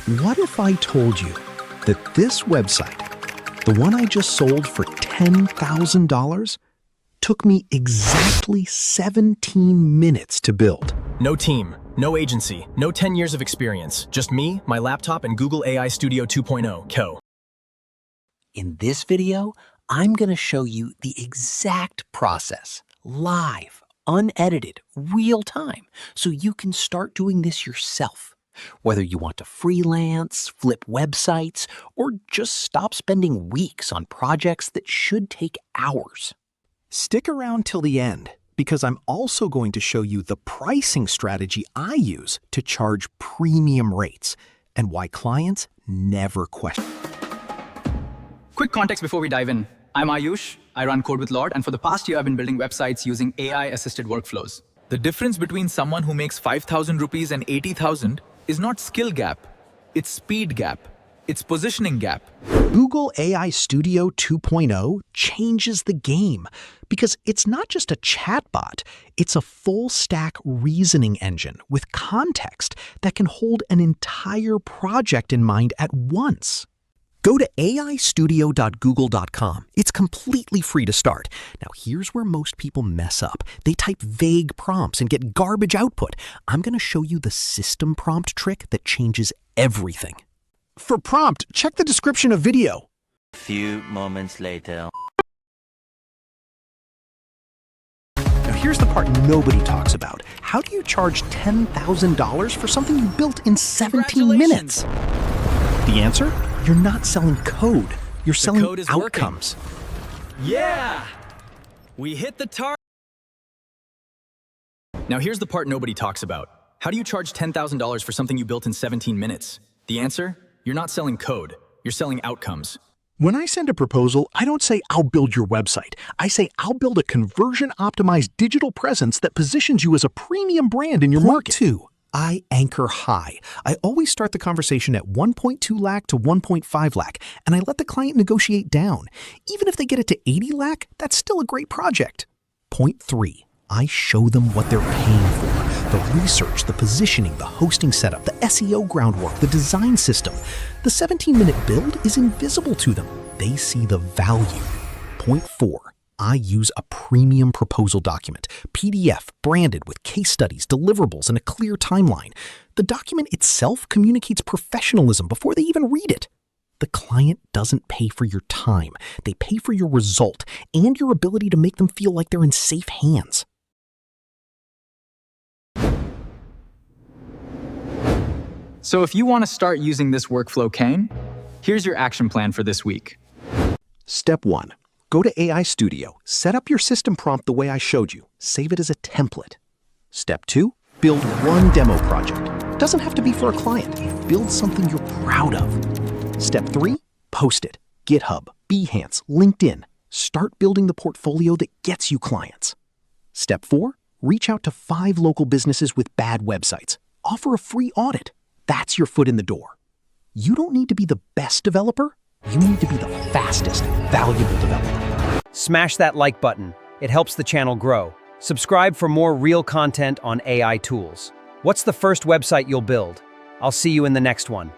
What if I told you that this website, the one I just sold for $10,000, took me exactly 17 minutes to build? No team, no agency, no 10 years of experience. Just me, my laptop, and Google AI Studio 2.0, Co. In this video, I'm going to show you the exact process, live, unedited, real time, so you can start doing this yourself. Whether you want to freelance, flip websites, or just stop spending weeks on projects that should take hours. Stick around till the end, because I'm also going to show you the pricing strategy I use to charge premium rates and why clients never question. Quick context before we dive in. I'm Ayush. I run Code with Lord, and for the past year, I've been building websites using AI-assisted workflows. The difference between someone who makes 5,000 rupees and 80,000 is not skill gap, it's speed gap, it's positioning gap. Google AI Studio 2.0 changes the game because it's not just a chatbot, it's a full-stack reasoning engine with context that can hold an entire project in mind at once. Go to aistudio.google.com. It's completely free to start. Now, here's where most people mess up. They type vague prompts and get garbage output. I'm going to show you the system prompt trick that changes everything. For prompt, check the description of video. A few moments later. Now, here's the part nobody talks about. How do you charge $10,000 for something you built in 17 minutes? The answer? You're not selling code. You're selling code is outcomes. Yeah! We hit the target. Now here's the part nobody talks about. How do you charge $10,000 for something you built in 17 minutes? The answer? You're not selling code. You're selling outcomes. When I send a proposal, I don't say, I'll build your website. I say, I'll build a conversion-optimized digital presence that positions you as a premium brand in your market. 2. I anchor high. I always start the conversation at 1.2 lakh to 1.5 lakh, and I let the client negotiate down. Even if they get it to 80 lakh, that's still a great project. Point 3. I show them what they're paying for. The research, the positioning, the hosting setup, the SEO groundwork, the design system. The 17-minute build is invisible to them. They see the value. Point 4. I use a premium proposal document, PDF, branded with case studies, deliverables, and a clear timeline. The document itself communicates professionalism before they even read it. The client doesn't pay for your time. They pay for your result and your ability to make them feel like they're in safe hands. So if you want to start using this workflow, Kane, here's your action plan for this week. Step 1. Go to AI Studio, set up your system prompt the way I showed you, save it as a template. Step 2, build one demo project. Doesn't have to be for a client. Build something you're proud of. Step 3, post it. GitHub, Behance, LinkedIn. Start building the portfolio that gets you clients. Step 4, reach out to 5 local businesses with bad websites. Offer a free audit. That's your foot in the door. You don't need to be the best developer. You need to be the fastest, valuable developer. Smash that like button. It helps the channel grow. Subscribe for more real content on AI tools. What's the first website you'll build? I'll see you in the next one.